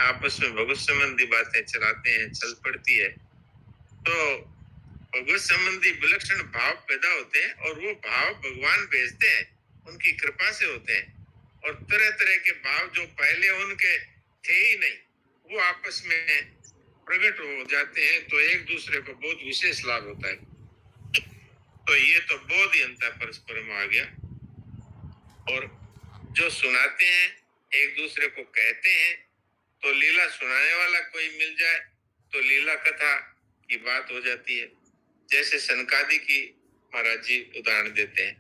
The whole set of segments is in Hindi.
आपस में भगवत संबंधी बातें चलाते हैं, चल पड़ती है, तो भगवत संबंधी विलक्षण भाव पैदा होते हैं और वो भाव भगवान भेजते हैं, उनकी कृपा से होते हैं। और तरह तरह के भाव जो पहले उनके थे ही नहीं, वो आपस में प्रकट हो जाते हैं, तो एक दूसरे को बहुत विशेष लाभ होता है। तो ये तो बहुत ही अंतर परस्परम आ गया। और जो सुनाते हैं, एक दूसरे को कहते हैं, तो लीला सुनाने वाला कोई मिल जाए तो लीला कथा की बात हो जाती है। जैसे सनकादि की महाराज जी उदाहरण देते हैं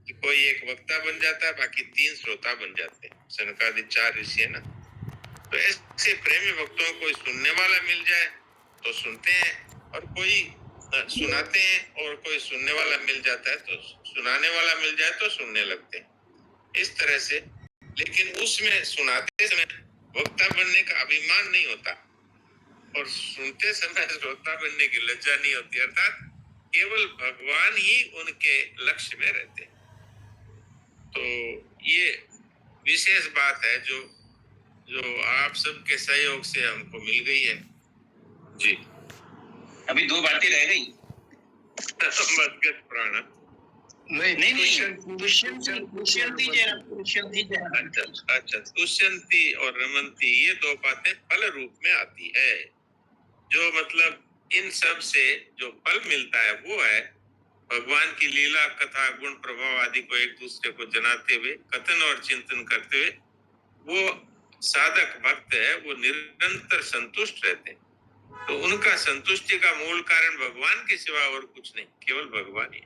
कि कोई एक वक्ता बन जाता है, बाकी 3 श्रोता बन जाते हैं। सनकादि 4 ऋषि है ना, तो ऐसे प्रेमी भक्तों को सुनने वाला मिल जाए तो सुनते हैं, और कोई सुनाते हैं, और कोई सुनने वाला मिल जाता है तो सुनाने वाला मिल जाए तो सुनने लगते हैं। इस तरह से, लेकिन उसमें सुनाते समय वक्ता बनने का अभिमान नहीं होता, और सुनते समय श्रोता बनने की लज्जा नहीं होती, अर्थात केवल भगवान ही उनके लक्ष्य में रहते हैं। तो ये विशेष बात है जो आप सबके सहयोग से हमको मिल गई है जी। अभी 2 बातें रह गई। मदगत प्राण नहीं अच्छा, तुष्यंती और रमंती, ये 2 बातें फल रूप में आती है। जो मतलब इन सब से जो फल मिलता है वो है भगवान की लीला, कथा, गुण, प्रभाव आदि को एक दूसरे को जनाते हुए, कथन और चिंतन करते हुए वो साधक भक्त है, वो निरंतर संतुष्ट रहते हैं। तो उनका संतुष्टि का मूल कारण भगवान के सिवा और कुछ नहीं, केवल भगवान ही।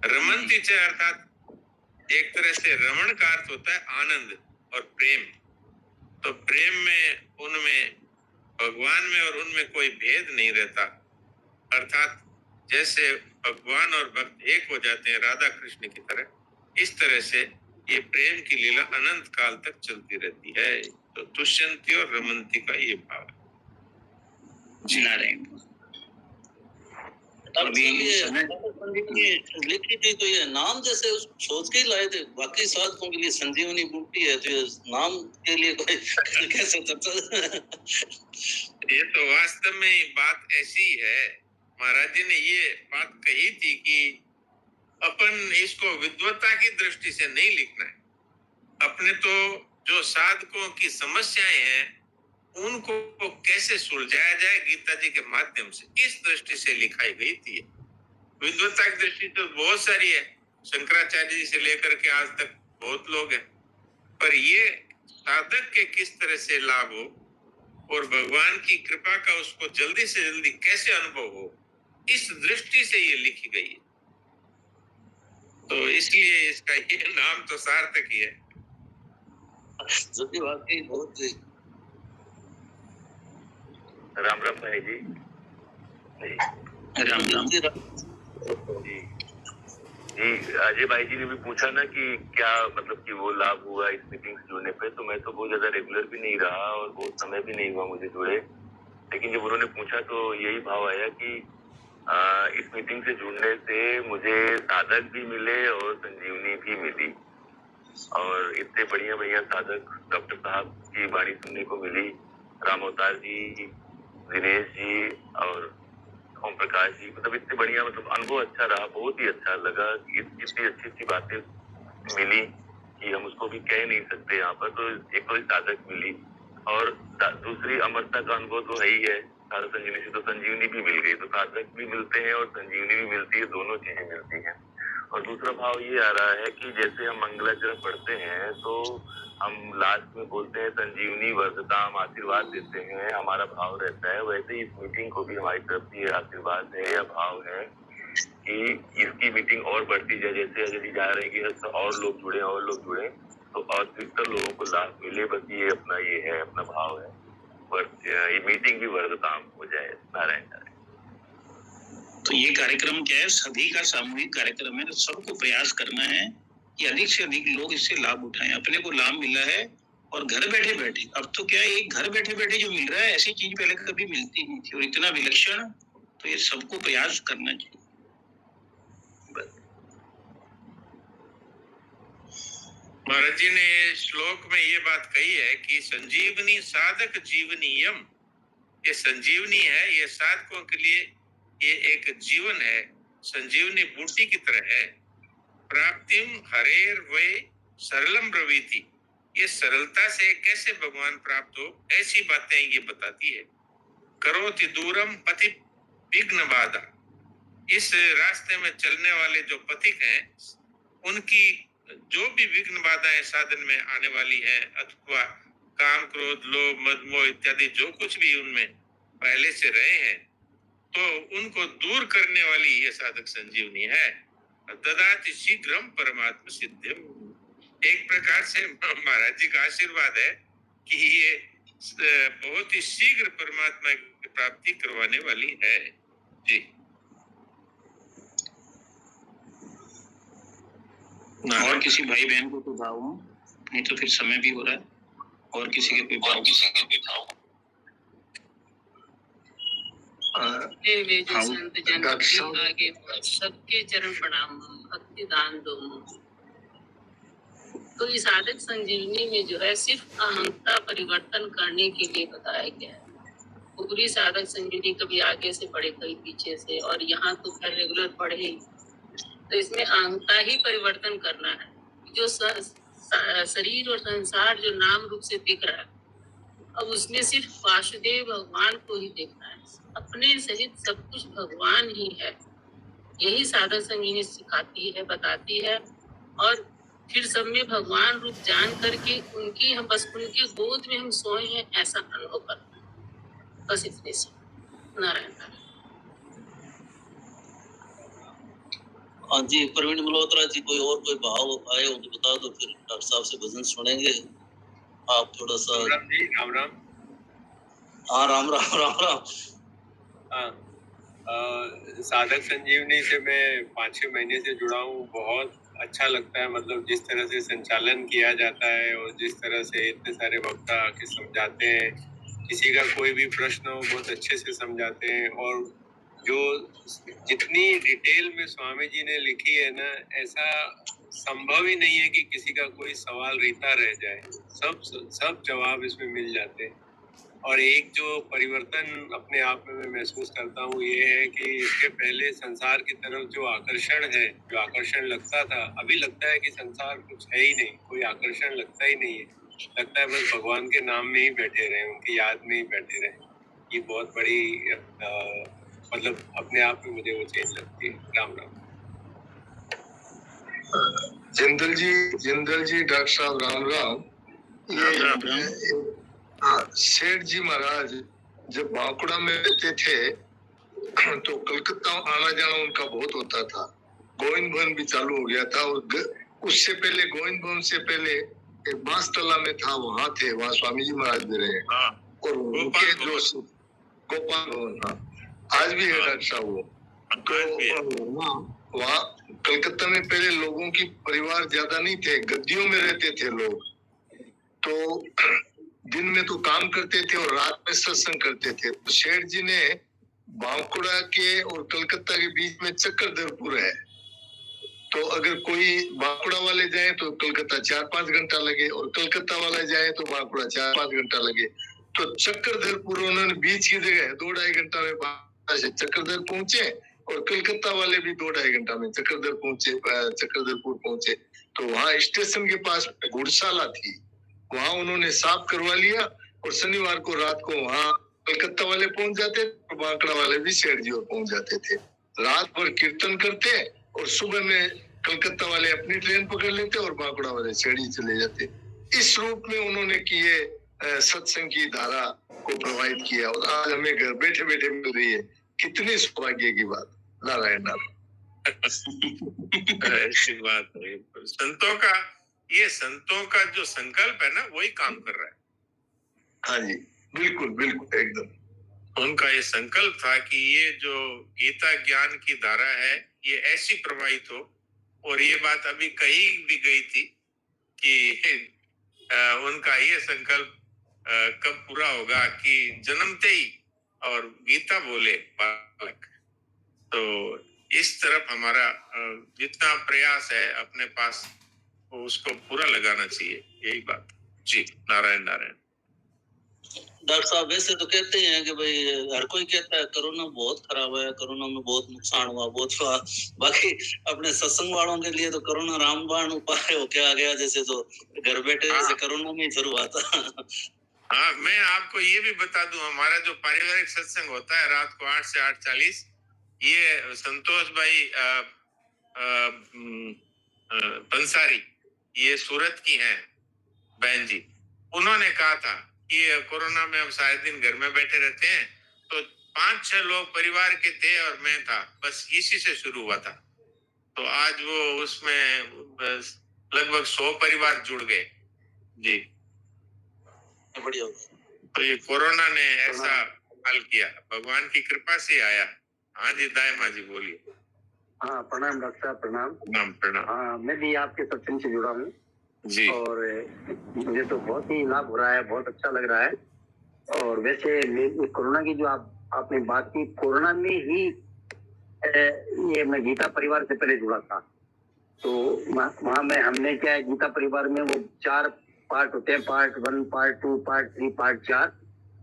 रमंती च अर्थात एक तरह से रमण का अर्थ होता है आनंद और प्रेम। तो प्रेम में, उनमें, भगवान में और उनमें कोई भेद नहीं रहता, अर्थात जैसे भगवान और भक्त एक हो जाते हैं राधा कृष्ण की तरह, इस तरह से ये प्रेम की लीला अनंत काल तक चलती रहती है। तो तुष्यंती और रमंती का ये भाव है। नारायण लिखी थी तो ये नाम जैसे सोच के ही लाए थे, बाकी साधकों के लिए संजीवनी बूटी है, तो नाम के लिए कोई कैसे ये तो वास्तव में बात ऐसी है, महाराज जी ने ये बात कही थी कि अपन इसको विद्वत्ता की दृष्टि से नहीं लिखना है, अपने तो जो साधकों की समस्याएं हैं उनको कैसे सुलझाया जाए गीता जी के माध्यम से, इस दृष्टि से लिखाई गई थी। विद्वत्ता की दृष्टि तो बहुत सारी है, शंकराचार्य जी से लेकर के आज तक बहुत लोग हैं, पर ये साधक के किस तरह से लाभ हो और भगवान की कृपा का उसको जल्दी से जल्दी कैसे अनुभव हो, इस दृष्टि से ये लिखी गई है। तो इसलिए इसका ये नाम तो सार्थक ही है। वाकई बहुत राम राम भाई जी। राम राम जी अजय भाई जी ने भी पूछा ना कि क्या मतलब कि वो लाभ हुआ इस मीटिंग से जुड़ने पे, तो मैं तो बहुत ज्यादा रेगुलर भी नहीं रहा और बहुत समय भी नहीं हुआ मुझे जुड़े, लेकिन जब उन्होंने पूछा तो यही भाव आया कि इस मीटिंग से जुड़ने से मुझे साधक भी मिले और संजीवनी भी मिली, और इतने बढ़िया बढ़िया साधक डॉक्टर साहब की वाणी सुनने को मिली, राम अवतार जी, दिनेश जी और ओम प्रकाश जी, मतलब इतने बढ़िया, मतलब अनुभव अच्छा रहा, बहुत ही अच्छा लगा। इतनी अच्छी अच्छी बातें मिली कि हम उसको भी कह नहीं सकते यहाँ पर। तो एक तो साधक मिली, और दूसरी अमरता का अनुभव तो है ही है, सारा संजीवनी से तो संजीवनी भी मिल गई, तो साधक भी मिलते हैं और संजीवनी भी मिलती है, दोनों चीजें मिलती हैं। और दूसरा भाव ये आ रहा है कि जैसे हम मंगलाचरण पढ़ते हैं तो हम लास्ट में बोलते हैं संजीवनी वर्धताम, आशीर्वाद देते हैं, हमारा भाव रहता है। वैसे ही इस मीटिंग को भी हमारी तरफ से आशीर्वाद है या भाव है कि इसकी मीटिंग और बढ़ती जाए, जैसे यदि जा रहे हैं कि और लोग जुड़े तो और अधिकतर लोगों को लाभ मिले, बस ये है अपना भाव है, ये मीटिंग भी वर्धताम हो जाए। नारायण नारायण। तो ये कार्यक्रम क्या है, सभी का सामूहिक कार्यक्रम है, सबको प्रयास करना है कि अधिक से अधिक लोग इससे लाभ उठाएं। अपने को लाभ मिला है और घर बैठे बैठे, अब तो क्या है, घर बैठे बैठे जो मिल रहा है ऐसी चीज पहले कभी मिलती नहीं थी और इतना विलक्षण, तो ये सबको प्रयास करना चाहिए। महाराज जी ने श्लोक में ये बात कही है कि संजीवनी साधक जीवनीयम, ये संजीवनी है, ये साधकों के लिए ये एक जीवन है, संजीवनी बूटी की तरह है। प्राप्तिम हरेर वे सरलम ब्रवीति, ये सरलता से कैसे भगवान प्राप्त हो, ऐसी बातें ये बताती है। करोति दूरम पथि विघ्न बाधा, इस रास्ते में चलने वाले जो पथिक हैं उनकी जो भी विघ्न बाधाएं साधन में आने वाली हैं, अथवा काम क्रोध लोभ मद मोह इत्यादि जो कुछ भी उनमें पहले से रहे हैं, तो उनको दूर करने वाली ये साधक संजीवनी है। ददाति शीघ्रम परमात्म सिद्धिम, एक प्रकार से महाराज जी का आशीर्वाद है कि ये बहुत ही शीघ्र परमात्मा की प्राप्ति करवाने वाली है। जी और किसी भाई बहन को कोई भाव हो, नहीं तो फिर समय भी हो रहा है, और किसी के कोई भाव? वे जो संत जन के आगे सबके चरण प्रणाम, भक्ति दान दो। तो इस साधक संजीवनी में जो है सिर्फ अहंता परिवर्तन करने के लिए बताया गया है। पूरी साधक संजीवनी कभी आगे से पढ़े कभी पीछे से, और यहाँ तो खैर रेगुलर पढ़े ही, तो इसमें अहंता ही परिवर्तन करना है। जो शरीर और संसार जो नाम रूप से दिख रहा है, अब उसमें सिर्फ वासुदेव भगवान को ही देखना है, अपने सहित सब कुछ भगवान ही है। यही साधक संजीवनी सिखाती है, बताती है। और फिर सब में भगवान रूप जान करके उनकी हम बस उनके गोद में हम सोए हैं ऐसा अनुभव करना है। बस इतने से नारायण नारायण। हाँ जी, प्रवीण मल्होत्रा जी, कोई और कोई भाव आए हो तो बता दो, फिर डॉक्टर साहब से भजन सुनेंगे। आप थोड़ा सा। राम जी, राम राम। हाँ, राम राम राम राम। हाँ, साधक संजीवनी से मैं 5-6 महीने से जुड़ा हूँ। बहुत अच्छा लगता है, मतलब जिस तरह से संचालन किया जाता है और जिस तरह से इतने सारे वक्ता आके समझाते हैं, किसी का कोई भी प्रश्न हो बहुत अच्छे से समझाते हैं। और जो जितनी डिटेल में स्वामी जी ने लिखी है ना, ऐसा संभव ही नहीं है कि किसी का कोई सवाल रहता रह जाए। सब जवाब इसमें मिल जाते हैं। और एक जो परिवर्तन अपने आप में मैं महसूस करता हूँ ये है कि इसके पहले संसार की तरफ जो आकर्षण है, जो आकर्षण लगता था, अभी लगता है कि संसार कुछ है ही नहीं, कोई आकर्षण लगता ही नहीं है। लगता है बस भगवान के नाम में ही बैठे रहे, उनकी याद में ही बैठे रहे। ये बहुत बड़ी मतलब अपने आप में मुझे वो चीज लगती है। राम राम। जिंदल जी डॉक्टर साहब राम राम। सेठ जी महाराज जब बांकुड़ा में रहते थे तो कलकत्ता आना जाना उनका बहुत होता था। गोविंद भवन भी चालू हो गया था, और उससे पहले गोविंद भवन से पहले एक बांसतला में था, वहाँ थे, वहाँ स्वामी जी महाराज भी रहे। और उनके जो गोपाल भवन, हाँ आज भी है डॉक्टर साहब वो। तो वहाँ कलकत्ता में पहले लोगों की परिवार ज्यादा नहीं थे, गद्दियों में रहते थे लोग। तो दिन में तो काम करते थे और रात में सत्संग करते थे। तो शेठ जी ने बांकुड़ा के और कलकत्ता के बीच में चक्रधरपुर है, तो अगर कोई बांकुड़ा वाले जाए तो कलकत्ता 4-5 घंटा लगे, और कलकत्ता वाला जाए तो बांकुड़ा 4-5 घंटा लगे। तो चक्रधरपुर उन्होंने बीच की जगह 2-2.5 घंटा में बांकुड़ा से चक्रधर पहुंचे, और कलकत्ता वाले भी 2-2.5 घंटा में चक्रधरपुर पहुंचे। तो वहाँ स्टेशन के पास घुड़शाला थी, वहाँ उन्होंने साफ करवा लिया, और शनिवार को रात को वहाँ कलकत्ता वाले पहुंच जाते और बांकुड़ा वाले भी सेठ जी और पहुंच जाते थे। रात भर कीर्तन करते और सुबह में कलकत्ता वाले अपनी ट्रेन पकड़ लेते और बांकुड़ा वाले सेठ जी चले जाते। इस रूप में उन्होंने किए सत्संग की धारा को प्रभावित किया, और आज हमें घर बैठे बैठे मिल रही है। कितनी सौभाग्य की बात। नारायण नारायण। ऐसी बात है। संतों का जो संकल्प है ना, वही काम कर रहा है। हाँ जी, बिल्कुल बिल्कुल एकदम। उनका ये संकल्प था कि ये जो गीता ज्ञान की धारा है ये ऐसी प्रवाहित हो। और ये बात अभी कही भी गई थी कि उनका ये संकल्प कब पूरा होगा कि जन्मते ही और गीता बोले बालक। तो इस तरफ हमारा जितना प्रयास है अपने पास उसको पूरा लगाना चाहिए, यही बात। जी, नारायण नारायण। डॉक्टर साहब वैसे तो कहते हैं कि भाई हर कोई कहता है कोरोना बहुत खराब है, कोरोना में बहुत नुकसान हुआ, बहुत हुआ। बाकी अपने सत्संग वालों के लिए तो कोरोना रामबाण उपाय हो के आ गया, जैसे तो घर बैठे जैसे कोरोना में ही शुरू हुआ था। हाँ, मैं आपको ये भी बता दूं, हमारा जो पारिवारिक सत्संग होता है रात को 8 से 8:40, ये संतोष भाई पंसारी, ये सूरत की हैं बहन जी, उन्होंने कहा था कि कोरोना में हम सारे दिन घर में बैठे रहते हैं, तो 5-6 लोग परिवार के थे और मैं था, बस इसी से शुरू हुआ था। तो आज वो उसमें बस लगभग 100 परिवार जुड़ गए। जी, बढ़िया। तो ये कोरोना ने ऐसा हाल किया, भगवान की कृपा से आया। हाँ जी, दायमा जी बोलिए। हाँ, प्रणाम डॉक्टर साहब, प्रणाम। प्रणाम प्रणाम। हाँ, मैं भी आपके सत्संग से जुड़ा हूँ जी, और मुझे तो बहुत ही लाभ हो रहा है, बहुत अच्छा लग रहा है। और वैसे कोरोना की जो आपने बात की, कोरोना में ही ये मैं गीता परिवार से पहले जुड़ा था, तो वहाँ में हमने क्या है, गीता परिवार में वो 4 पार्ट होते हैं, पार्ट 1, पार्ट 2, पार्ट 3, पार्ट 4,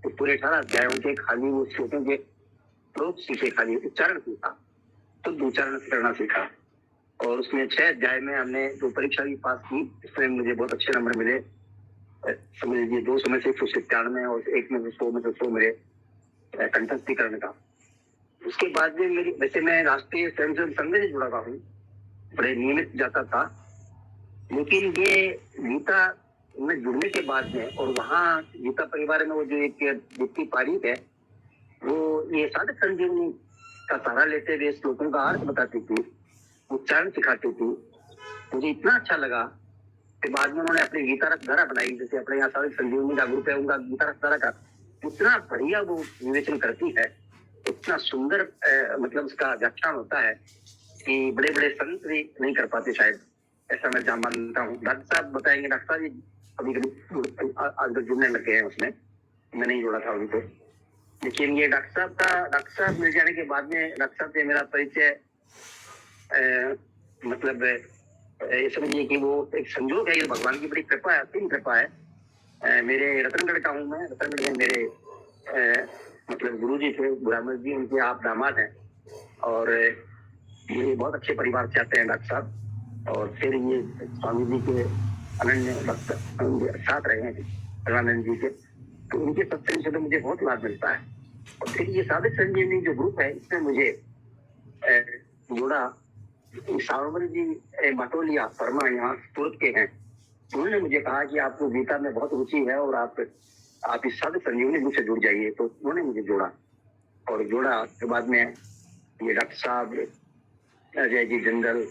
तो पूरे 18 अध्यायों के खाली वो श्लोकों के श्लोक सीखे, खाली उच्चारण सीखा, तो उच्चारण करना सीखा। और उसमें 6 अध्याय में हमने जो परीक्षा भी पास की, इसमें मुझे बहुत अच्छे नंबर मिले। समझ लीजिए 200 में से 197 और 1 में से 100 में से 100 मेरे कंठस्थ करने का। उसके बाद में मेरी, वैसे मैं राष्ट्रीय स्वयंसेवक संघ से जुड़ा हुआ हूँ, बड़े नियमित जाता था, लेकिन ये गीता में जुड़ने के बाद में और वहाँ गीता परिवार में वो जो एक दीप्ति पारिक है, वो ये साधक संजीवनी का सहारा लेते हुए श्लोकों का अर्थ बताती थी, उच्चारण सिखाती थी। मुझे इतना अच्छा लगा कि बाद में उन्होंने अपनी गीता रस धारा बनाई, जैसे अपने यहाँ साधक संजीवनी का ग्रुप है, उनका गीता रस धारा का इतना बढ़िया वो विवेचन करती है, इतना सुंदर मतलब उसका व्याख्यान होता है कि बड़े बड़े संत भी नहीं कर पाते शायद, ऐसा मैं मानता हूँ। डॉक्टर साहब बताएंगे, डॉक्टर साहब कभी कभी आजकल जुड़ने लगे हैं उसमें, मैं नहीं जुड़ा था उनको, लेकिन ये डॉक्टर साहब मिल जाने के बाद में डॉक्टर साहब से मेरा परिचय मतलब ये समझिए कि वो एक संजोग है, ये भगवान की बड़ी कृपा है, असीम कृपा है। मेरे रतनगढ़ का हूँ मैं, रतनगढ़ में मेरे मतलब गुरुजी थे, ब्राह्मण जी, उनके आप दामाद हैं, और ये बहुत अच्छे परिवार से आते हैं डॉक्टर साहब। और फिर ये स्वामी जी के अनन्य भक्त साथ रहे हैं, प्रेमानंद जी के, तो उनके सत्संग से तो मुझे बहुत लाभ मिलता है। और फिर ये साधक संजीवनी जो ग्रुप है, इसमें मुझे जोड़ा सावरमल जी मटोलिया फरमा, यहाँ सूरत के हैं, उन्होंने मुझे कहा कि आपको गीता में बहुत रुचि है और आप इस साधक संजीवनी ग्रुप से जुड़ जाइए, तो उन्होंने मुझे जोड़ा। और जोड़ा के बाद में ये डॉक्टर साहब, अजय जी जिंदल,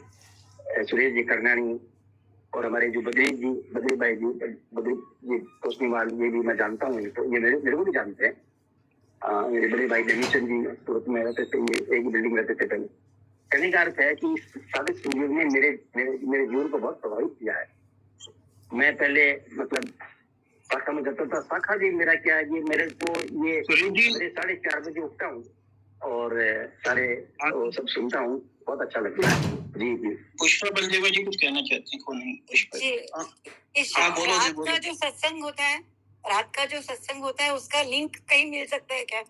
सुरेश जी करनानी, और हमारे जो बद्री भाई जी, बद्री जी तोस्मीवाल, ये भी मैं जानता हूँ, तो ये मेरे को भी जानते हैं। मेरे बड़े भाई जमीचंद जी सूरत में रहते थे, ये एक ही बिल्डिंग रहते थे पहले। कहने का अर्थ है कि साधक संजीवनी ने मेरे जीवन को बहुत प्रभावित किया है। मैं पहले मतलब शाखा में जाता था, शाखा जी मेरा क्या है, ये मेरे को ये 4:30 बजे उठता हूँ और सारे सब सुनता हूँ, बहुत अच्छा लगता है। जी जी, पुष्पा बलदेवा जी कुछ कहना चाहते हैं? कौन है पुष्पा जी? इस रात का जो सत्संग होता है, रात का जो सत्संग होता है, उसका लिंक कहीं मिल सकता है क्या?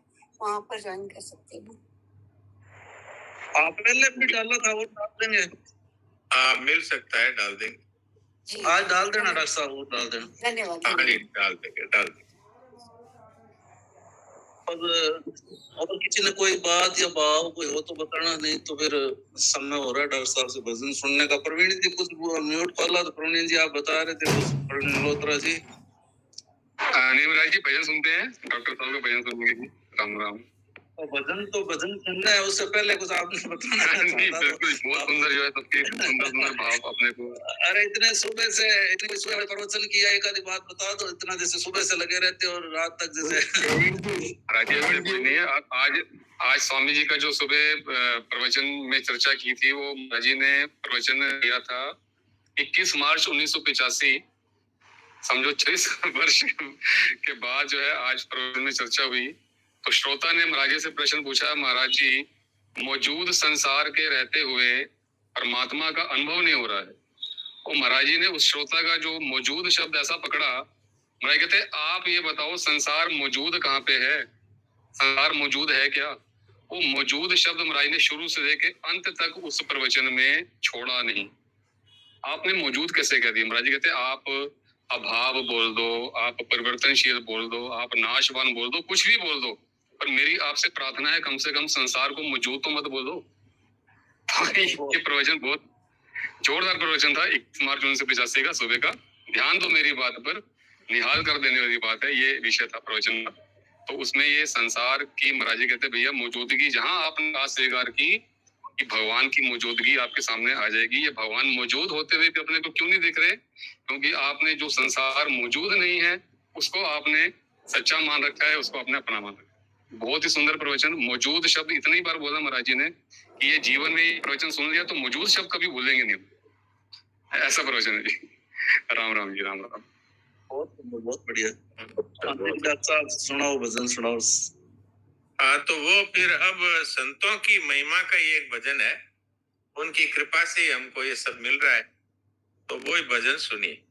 वहाँ पर ज्वाइन कर सकते हैं। आपने भी डाला था, वो डाल देंगे। मिल सकता है, डाल देंगे। आज डाल देना डॉक्टर साहब, वो डाल देना। धन्यवाद। डाल देंगे। और किसी ने कोई बात या भाव कोई हो तो बताना, नहीं तो फिर समय हो रहा है डॉक्टर साहब से भजन सुनने का। प्रवीण जी कुछ म्यूट खोला, तो प्रवीण जी आप बता रहे थे कुछ, प्रवीण मल्होत्रा जी। नेमराज जी भजन सुनते हैं, डॉक्टर साहब का भजन सुनेंगे जी। राम राम। तो भजन सुनना है, उससे पहले कुछ आपने बताना बिल्कुल, बहुत सुंदर जो है सबके सुंदर भाव अपने को। अरे इतने सुबह प्रवचन किया, एक आधी बात बता दो, इतना जैसे सुबह से लगे रहते और रात तक जैसे। राज्य नहीं है। आज स्वामी जी का जो सुबह प्रवचन में चर्चा की थी, वो महाराज जी ने प्रवचन दिया था 21 मार्च 1985। समझो 40 वर्ष के बाद जो है आज प्रवचन में चर्चा हुई। तो श्रोता ने महाराज जी से प्रश्न पूछा, महाराज जी मौजूद संसार के रहते हुए परमात्मा का अनुभव नहीं हो रहा है, और महाराज जी ने उस श्रोता का जो मौजूद शब्द ऐसा पकड़ा, महाराज कहते आप ये बताओ संसार मौजूद कहाँ पे है, संसार मौजूद है क्या? वो मौजूद शब्द महाराज ने शुरू से लेके अंत तक उस प्रवचन में छोड़ा नहीं। आपने मौजूद कैसे कह दिया? महाराज जी कहते आप अभाव बोल दो, आप परिवर्तनशील बोल दो, आप नाशवान बोल दो, कुछ भी बोल दो, पर मेरी आपसे प्रार्थना है कम से कम संसार को मौजूद तो मत बोल दो। ये प्रवचन बहुत जोरदार प्रवचन था 21 मार्च 1985 का सुबह का। ध्यान दो मेरी बात पर, निहाल कर देने वाली बात है, ये विषय था प्रवचन का। तो उसमें ये संसार की महाराज जी कहते भैया मौजूदगी जहां आपने बात स्वीकार की कि भगवान की मौजूदगी आपके सामने आ जाएगी, ये भगवान मौजूद होते हुए भी अपने को क्यों नहीं दिख रहे? क्योंकि आपने जो संसार मौजूद नहीं है उसको आपने सच्चा मान रखा है, उसको आपने अपना मान रखा है। बहुत ही सुंदर प्रवचन। मौजूद शब्द इतनी बार बोला महाराज जी ने कि ये जीवन में ये प्रवचन सुन लिया तो मौजूद शब्द कभी भूलेंगे नहीं, ऐसा प्रवचन है जी। राम राम जी, राम राम। बहुत बढ़िया। डॉक्टर साहब सुनाओ, भजन सुनाओ। हाँ, तो वो फिर अब संतों की महिमा का ये एक भजन है, उनकी कृपा से हमको ये सब मिल रहा है, तो वो ही भजन सुनिए।